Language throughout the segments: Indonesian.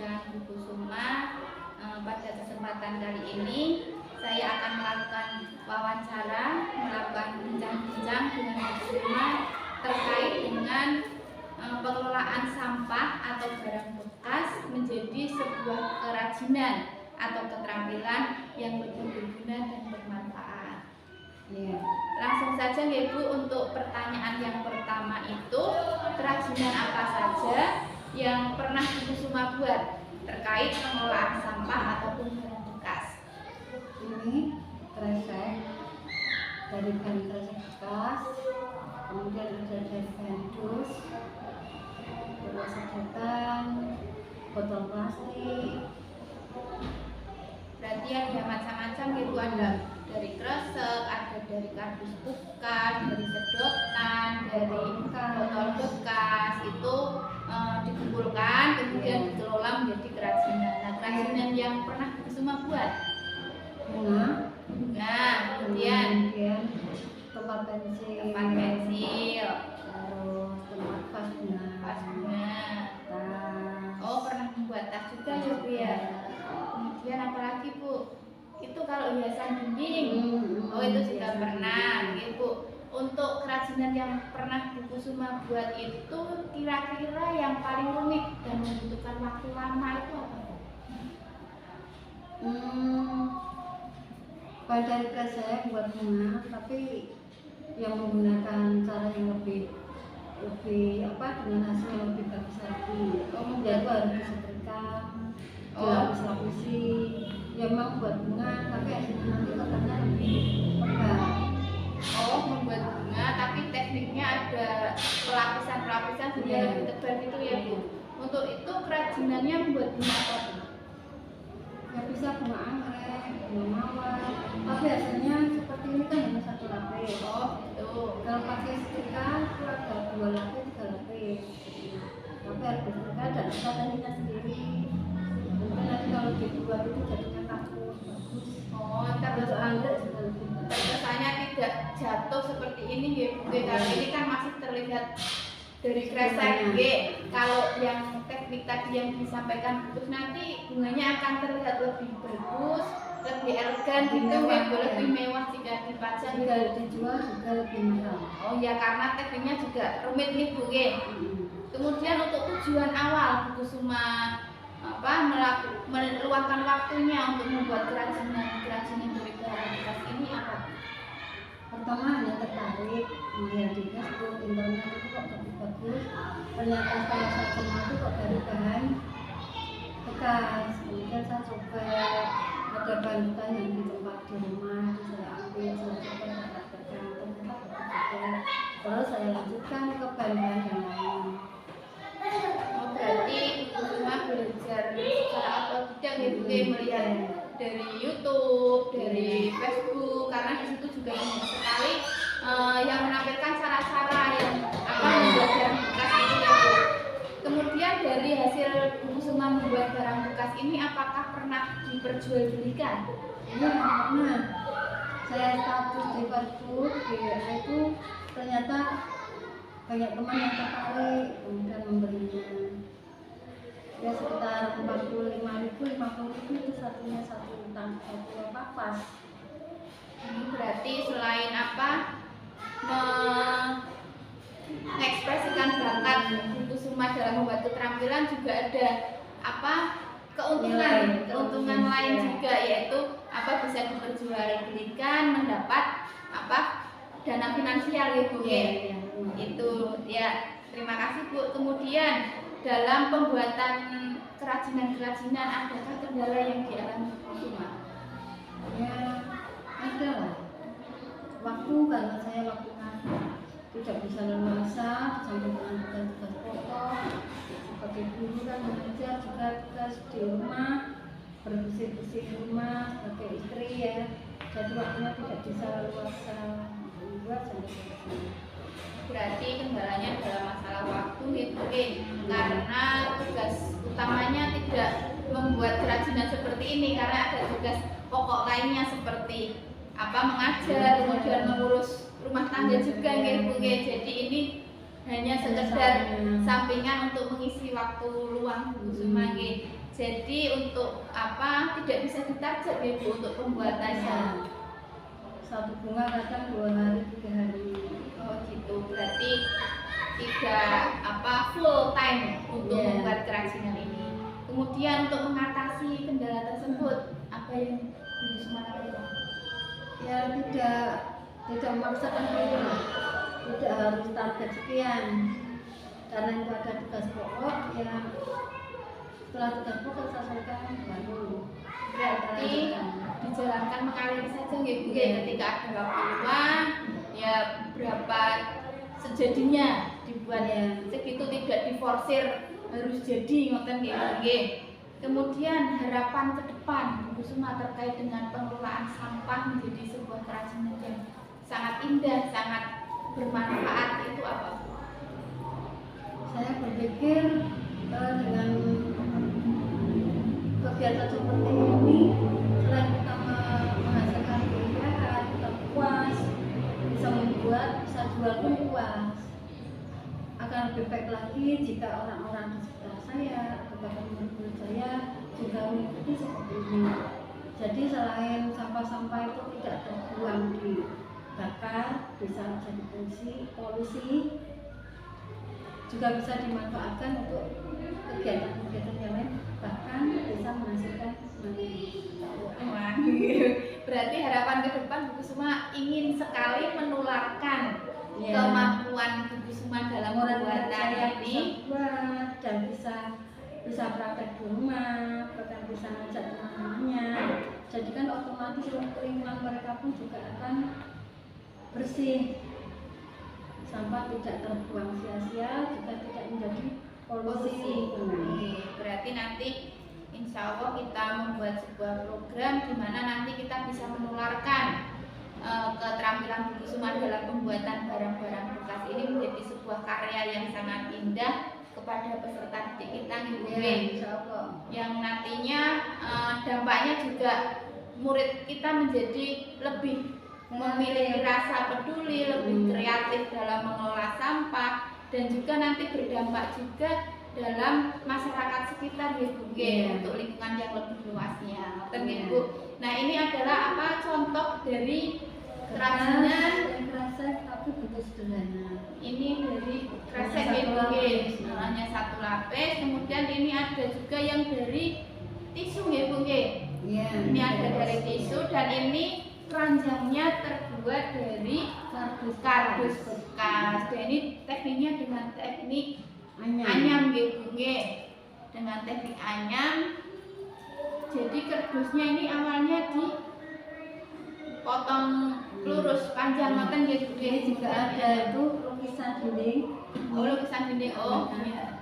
Pemberdayaan Bu Kusuma. Pada kesempatan kali ini saya akan melakukan wawancara, melakukan bincang-bincang dengan Bu Kusuma terkait dengan pengelolaan sampah atau barang bekas menjadi sebuah kerajinan atau keterampilan yang lebih berguna dan bermanfaat. Ya. Langsung saja ya Bu, untuk pertanyaan yang pertama itu, kerajinan apa saja yang pernah Bu Kusuma buat terkait pengelolaan sampah ataupun barang bekas? Ini kresek dari bahan kresek bekas, kemudian ada dari bahan dus, terus sedotan, botol plastik. Berarti ada macam-macam gitu, ada dari kresek, ada dari kardus bekas, dari sedotan, dari botol bekas, itu dikumpulkan kemudian dikelola menjadi kerajinan. Nah, kerajinan yang pernah Bu Kusuma buat bunga, kemudian tempat pensil, terus tempat vas bunga, oh pernah membuat tas juga ya Bu ya. Kemudian apalagi Bu? Itu kalau hiasan dinding, oh itu juga pernah gitu Bu. Untuk kerajinan yang pernah Bu Kusuma buat itu kira-kira yang paling rumit dan membutuhkan waktu lama itu apa Bu? Dari kresek buat bunga, tapi yang menggunakan cara yang lebih dengan hasil yang lebih bagus lagi. Jadi harus disetrika, dilapis-lapisi. Ya memang buat bunga, tapi hasilnya nanti katanya lebih pekat. Oh, membuat bunga, tapi tekniknya ada pelapisan-pelapisan sehingga lebih tebal gitu ya Bu. Untuk itu kerajinannya membuat bunga apa Bu? Ya bisa bunga anggrek, bunga mawar, tapi hasilnya seperti ini kan hanya satu lapis. Oh gitu. Kalau pakai setrika itu ada 2 lapis, 3 lapis. Tapi harus disetrika dan ada tekniknya sendiri. Mungkin nanti kalau dibuat itu jadinya kaku, bagus. Oh, Terus anggrek juga lebih bagus. Terkesannya tidak jatuh seperti ini ya Bu. Karena ini kan masih terlihat dari kresek G. Kalau yang teknik tadi yang disampaikan terus nanti bunganya akan terlihat lebih bagus, lebih elegan gitu ya, lebih mewah jika dipajang, jika dijual juga lebih mahal. Oh ya, karena tekniknya juga rumit nih Bu. Kemudian untuk tujuan awal Bu Kusuma meluangkan waktunya untuk membuat kerajinan dari barang bekas ini apa? Pertama hanya tertarik melihat di Facebook, internet itu kok bagus. Ternyata setelah saya coba itu kok dari bahan bekas. Kemudian saya coba ada bahan bekas yang di tempat di rumah, saya ambil, saya coba praktekkan, ternyata bagus. Terus saya lanjutkan ke bahan-bahan yang lain. Oh, berarti Bu Kusuma belajar secara otodidak ya Bu, melihat dari YouTube, dari Facebook, karena di situ juga banyak sekali yang menampilkan cara-cara yang membuat barang bekas itu ya Bu. Kemudian dari hasil Bu Kusuma membuat barang bekas ini, apakah pernah diperjualbelikan? Iya, pernah. Saya status di Facebook, itu ternyata banyak teman yang tertarik kemudian membelinya. Ya sekitar 45.000, 50.000 itu satunya satu vas. Ini berarti selain mengekspresikan bakat Bu Kusuma dalam membuat keterampilan, juga ada keuntungan lain juga, yaitu bisa diperjualbelikan, mendapat dana finansial ya Bu. Itu ya, terima kasih Bu. Kemudian dalam pembuatan kerajinan adakah kendala yang dialami Bu Kusuma? Ya ada lah. Waktu, karena saya waktunya tidak bisa leluasa sampai dengan tugas-tugas pokok sebagai guru kan mengajar juga tugas di rumah, bersih-bersih rumah sebagai istri ya, jadi waktunya tidak bisa leluasa membuat sampai selesai. Berarti kendalanya adalah masalah waktu gitu, karena tugas utamanya tidak membuat kerajinan seperti ini, karena ada tugas pokok lainnya seperti mengajar, kemudian mengurus rumah tangga juga Bu. Jadi ini hanya sekedar sampingan untuk mengisi waktu luang Bu Kusuma. Jadi untuk apa tidak bisa ditarget ya Bu untuk pembuatannya. Satu bunga kadang 2 hari 3 hari. Oh gitu, berarti tidak apa full time untuk membuat kerajinan ini. Kemudian untuk mengatasi kendala tersebut apa yang Bu Kusuma lakukan? Ya tidak memaksakan diri, tidak harus target sekian, karena itu ada tugas pokok yang setelah tugas pokok selesaikan baru Berarti dijalankan mengalir saja nggih Bu ketika ada waktu luang ya berapa sejadinya dibuat segitu, tidak diforsir harus jadi ngoten nggih. Kemudian harapan ke depan Bu Kusuma terkait dengan pengelolaan sampah menjadi sebuah kerajinan yang sangat indah, sangat bermanfaat itu apa? Saya berpikir dengan kegiatan seperti ini, selain kita menghasilkan keuntungan, kita puas, bisa membuat, bisa jual pun puas. Akan lebih baik lagi jika orang-orang di sekitar saya atau bahkan murid-murid saya juga mengikuti seperti ini. Jadi selain sampah-sampah itu tidak terbuang dibakar, bisa jadi polusi, juga bisa dimanfaatkan untuk kegiatan-kegiatan yang lain, bahkan bisa menghasilkan money. Berarti harapan ke depan Bu Kusuma ingin sekali menularkan kemampuan Bu Kusuma dalam pembuatan ini dan bisa praktek di rumah, bahkan bisa ngajak teman-temannya. Jadi kan otomatis lingkungan mereka pun juga akan bersih. Sampah tidak terbuang sia-sia, juga tidak menjadi polusi. Berarti nanti insya Allah kita membuat sebuah program di mana nanti kita bisa menularkan keterampilan Bu Kusuma dalam pembuatan barang-barang bekas ini menjadi sebuah karya yang sangat indah kepada peserta didik kita yang nantinya dampaknya juga murid kita menjadi lebih memiliki rasa peduli, lebih kreatif dalam mengelola sampah, dan juga nanti berdampak juga dalam masyarakat sekitar ya Bu untuk lingkungan yang lebih luasnya. Bu. Nah ini adalah apa contoh dari kerajinan kresek tapi bentuk sederhana. Ini dari kresek ya Bu hanya 1 lapis. Kemudian ini ada juga yang dari tisu ya Bu Ini ada dari tisu dan ini keranjangnya terbuat dari kardus bekas. Dan ini tekniknya dengan teknik anyam gitu, dengan teknik anyam. Jadi kardusnya ini awalnya dipotong lurus panjang ngoten gitu. Ini juga ada itu lukisan dinding. Oh, lukisan dinding. Oh, iya.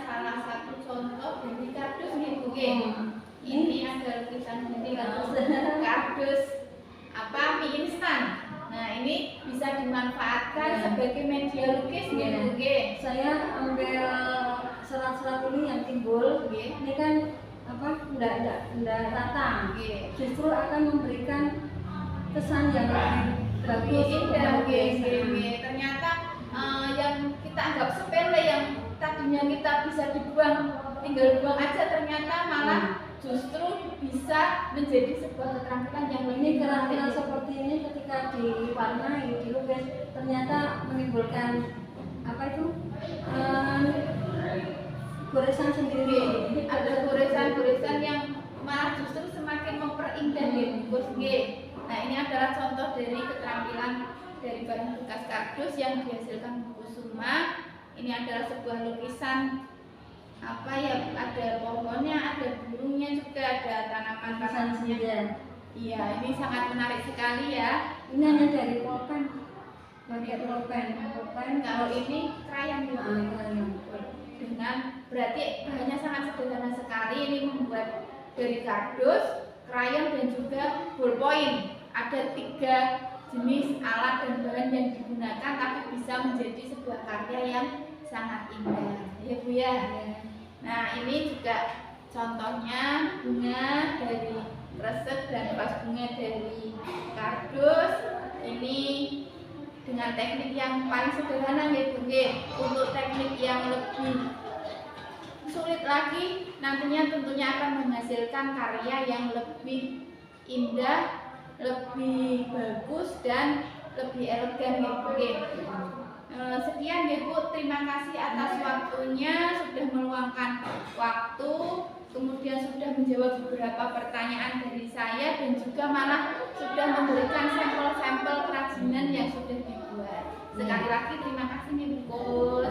Salah satu contoh dari kardus nih Bu. Ini ada lukisan dinding kardus mie instan. Nah ini bisa dimanfaatkan sebagai media lukis Bu. Saya ambil serat-serat ini yang timbul, ini kan enggak rata. Justru akan memberikan kesan yang lebih bagus. Ternyata yang kita anggap sepele yang tadinya kita bisa dibuang, tinggal buang aja, ternyata malah justru bisa menjadi sebuah keterampilan yang ini keterampilan seperti ini ketika diwarnai, dilukis, ternyata menimbulkan goresan sendiri. Ada goresan-goresan yang malah justru semakin memperindah Nah ini adalah contoh dari keterampilan dari barang bekas kardus yang dihasilkan Bu Kusuma. Ini adalah sebuah lukisan ada pohonnya, ada burungnya juga, ada tanaman-tanamannya. Iya, ini sangat menarik sekali ya. Ini hanya dari pulpen, pakai pulpen. Kalau ini krayon dengan berarti bahannya sangat sederhana sekali. Ini membuat dari kardus, krayon dan juga ballpoint. Ada 3 jenis alat dan bahan yang digunakan, tapi bisa menjadi sebuah karya yang sangat indah ya Bu ya. Nah ini juga contohnya bunga dari kresek dan pas bunga dari kardus. Ini dengan teknik yang paling sederhana ya Bu. Untuk teknik yang lebih sulit lagi nantinya tentunya akan menghasilkan karya yang lebih indah, lebih bagus dan lebih elegan ya Bu. Sekian ya Bu, terima kasih atas waktunya, sudah meluangkan waktu, kemudian sudah menjawab beberapa pertanyaan dari saya dan juga malah sudah memberikan sampel-sampel kerajinan yang sudah dibuat. Sekali lagi terima kasih nih Bu.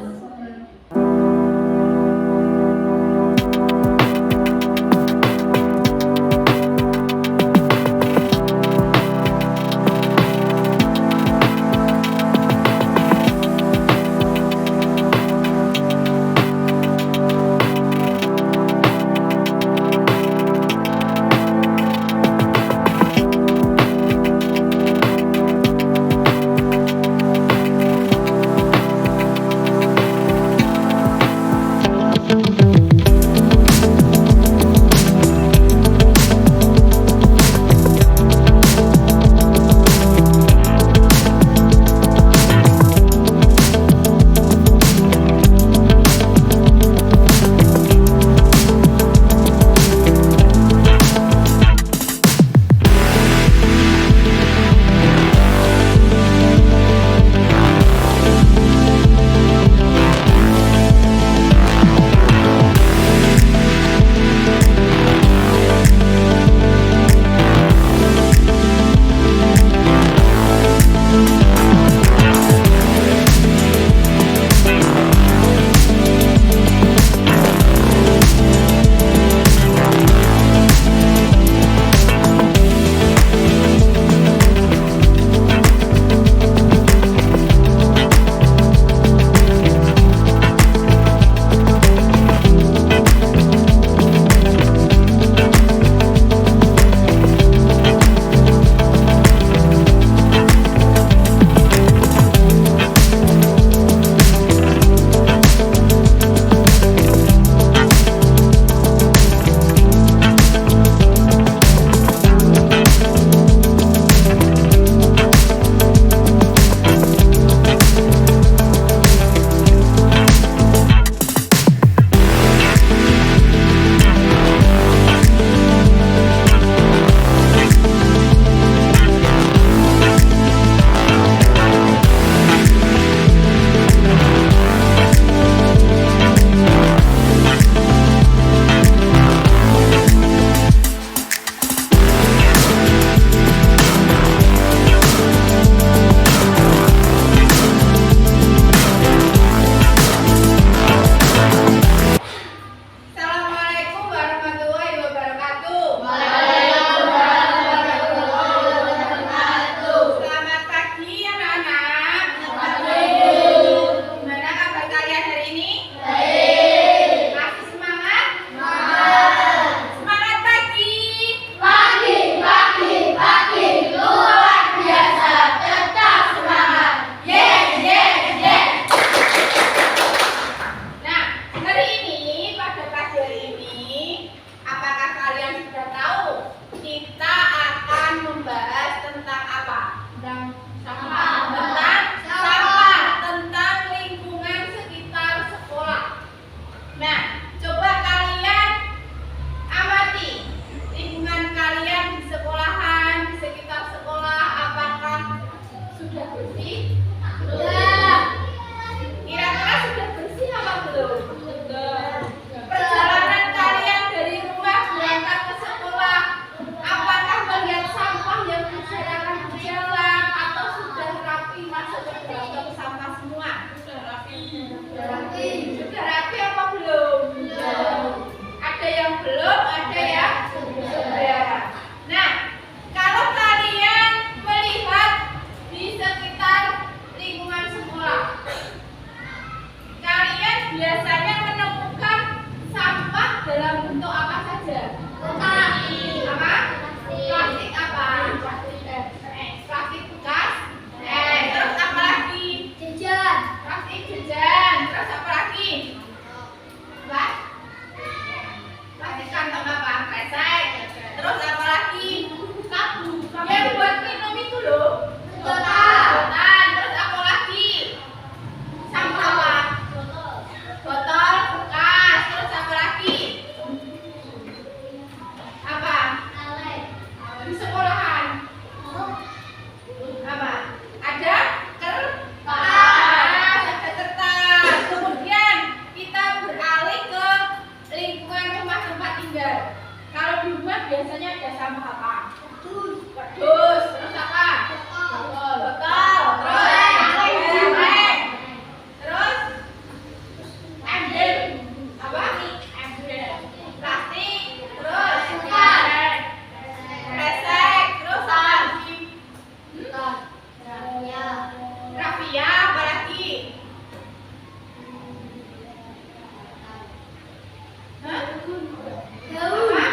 Apa?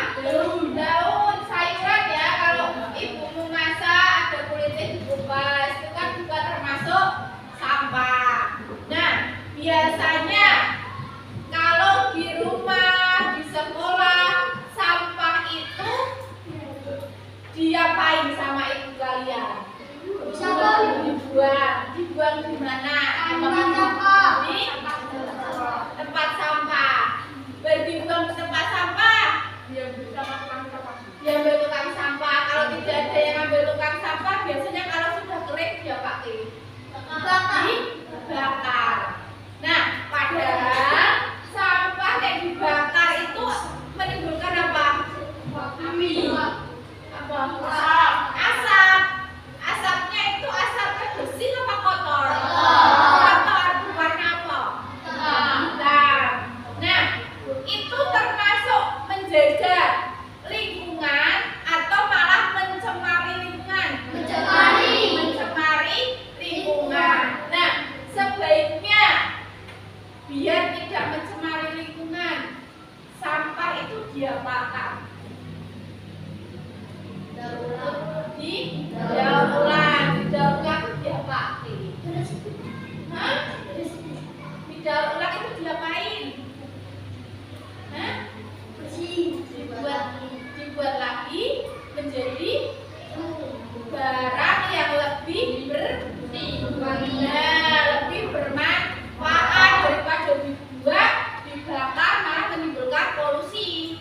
Daun sayuran ya. Kalau ibumu masak ada kulitnya dikupas, itu kan juga termasuk sampah. Nah, biasanya kalau di rumah, di sekolah, sampah itu diapain sama ibu kalian? Dibuang di mana? Di tempat sampah. Dibuang di tempat sampah. Diambil tukang sampah. Kalau tidak ada yang ambil tukang sampah, biasanya kalau sudah kering dia pakai dibakar. Nah, padahal sampah yang dibakar itu menimbulkan apa? Api. Apa? Asap. Asapnya itu asapnya bersih apa kotor? Kotor. Warna apa? Hitam. Nah, itu termasuk menjaga lingkungan atau malah mencemari lingkungan? Mencemari lingkungan. Nah, sebaiknya biar tidak mencemari lingkungan, sampah itu diapakan? Didaur ulang. Didaur ulang itu diapain? Hah? Didaur ulang itu diapain? Hah? Dibuat lagi menjadi barang yang lebih lebih bermanfaat daripada dibuat, dibakar malah menimbulkan polusi,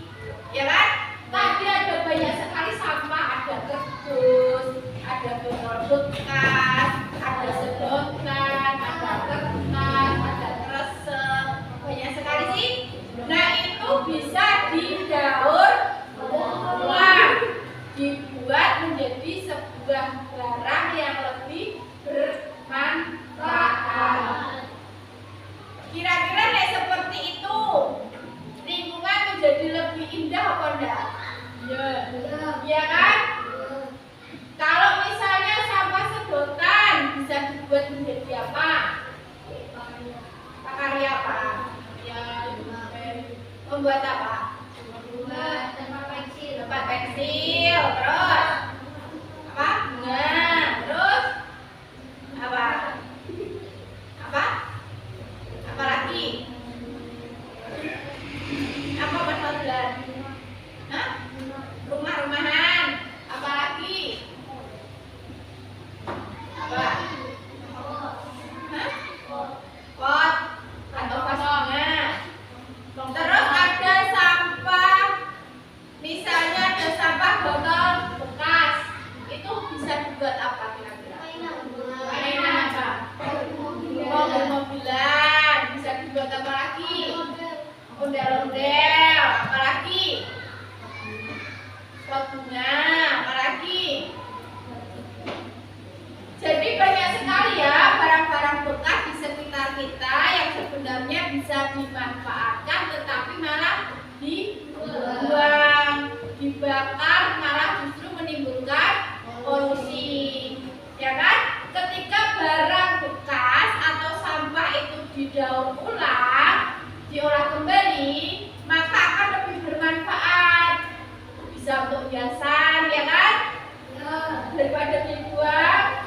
ya kan? Tadi ada banyak sekali sampah, ada kerdus, ada botol bekas, ada sedotan, ada kertas, ada kresek, banyak sekali sih. Nah, itu bisa didaur ulang, dibuat menjadi sebuah barang yang lebih bermanfaat. Kira-kira kayak seperti itu, lingkungan menjadi lebih indah apa enggak? Iya kan? Kalau misalnya sampah sedotan bisa dibuat menjadi apa? Karya apa? Ya, membuat apa? Tempat pensil. Terus apa? Nah, terus apa? Apa? Apa lagi? Apa persoalan? Hah? Rumah-rumahan. Apa lagi? Apa? Hah? Pot atau vas bunga. Terus ada sampah, misalnya ada sampah botol bekas, itu bisa dibuat apa kira-kira? Mainan apa? Mobil-mobilan. Bisa dibuat apa lagi? Ondel-ondel. Apa lagi? Pot bunga. Apa lagi? Jadi banyak sekali ya barang-barang bekas di sekitar kita yang sebenarnya bisa dimanfaatkan tetapi malah dibuang, dibakar, malah justru menimbulkan polusi. Ya kan? Ketika barang bekas atau sampah itu didaur ulang, diolah kembali, maka akan lebih bermanfaat. Bisa untuk hiasan, ya kan? Daripada dibuang.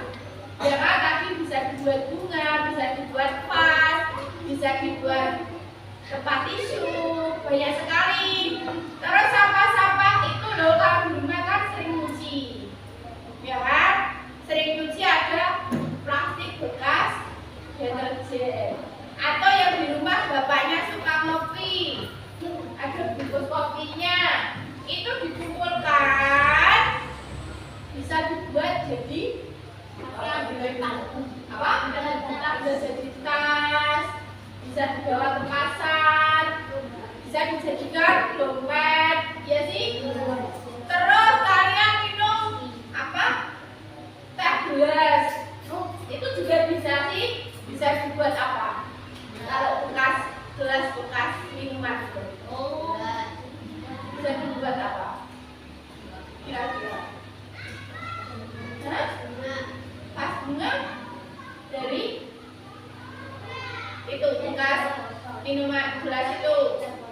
Ya kan, tadi bisa dibuat bunga, bisa dibuat vas, bisa dibuat tempat tisu, banyak sekali. Terus sampah-sampah itu loh, kalau di rumah kan sering nyuci, ya kan? Sering nyuci ada plastik bekas deterjen, atau yang di rumah bapaknya suka ngopi, ada bungkus kopinya, itu dikumpulkan, bisa dibuat jadi apa? Bisa jadi tas, bisa dibawa ke pasar, bisa dijadikan dompet, ya sih. Terus kalian minum apa? Teh gelas, itu juga bisa sih. Bisa dibuat apa? Kalau bekas gelas bekas minuman itu, bisa dibuat apa? Kira-kira? Vas bunga dari itu bekas minuman gelas itu.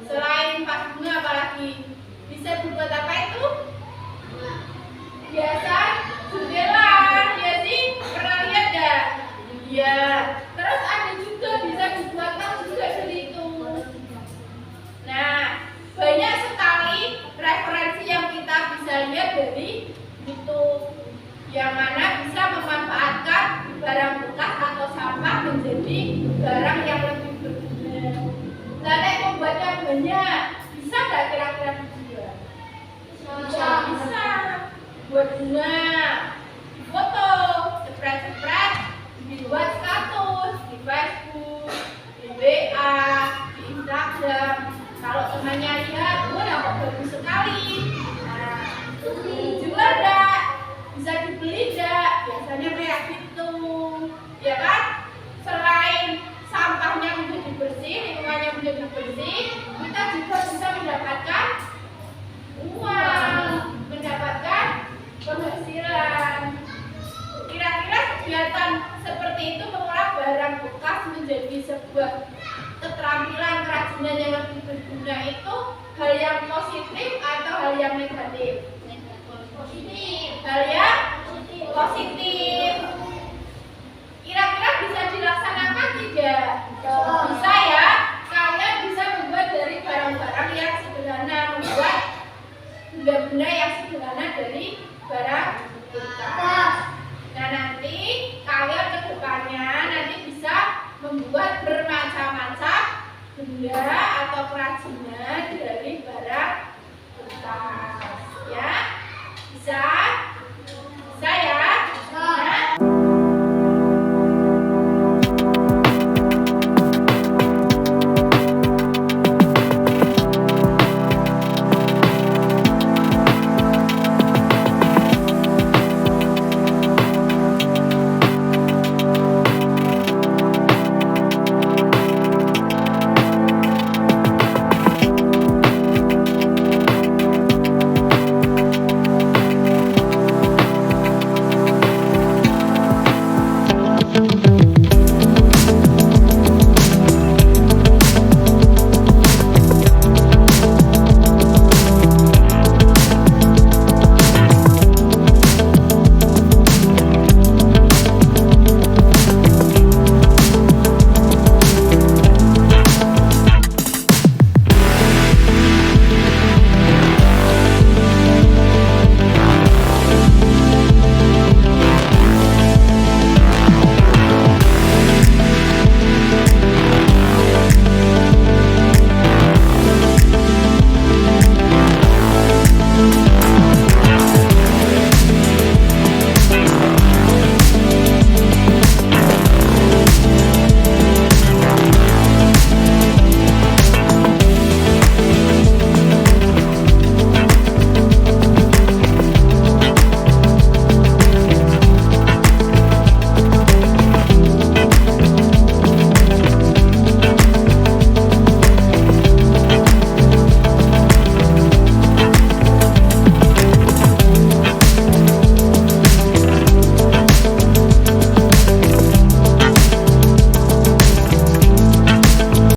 Selain vas bunga apa lagi. Bisa dibuat apa itu? Biasa jendelan, ya sih? Pernah lihat gak? Iya. Terus ada juga bisa dibuat juga dari itu. Nah, banyak sekali referensi yang kita bisa lihat dari YouTube, yang mana bisa memanfaatkan barang bekas atau sampah menjadi barang yang lebih berguna. Lalu membuatnya banyak, bisa nggak kira-kira dijual? Bisa. Buat bunga, foto, spread, dibuat status di Facebook, di WA, di Instagram. Kalau temannya lihat, dapat bagus sekali. Nah, dijual enggak? Bisa dibeli enggak? Biasanya kayak gitu, ya kan? Selain sampahnya menjadi bersih, lingkungannya menjadi bersih, kita juga bisa mendapatkan uang, mendapatkan penghasilan. Kira-kira kegiatan seperti itu mengolah barang bekas menjadi sebuah keterampilan kerajinan yang lebih berguna itu hal yang positif atau hal yang negatif? Hal yang positif. Kira-kira bisa dilaksanakan tidak? Bisa ya. Kalian bisa membuat dari barang-barang yang sederhana, membuat benda-benda yang sederhana dari barang bekas. Nah, nanti kalian ke depannya nanti bisa membuat bermacam-macam benda atau kerajinan dari barang bekas. Ya, bisa ya.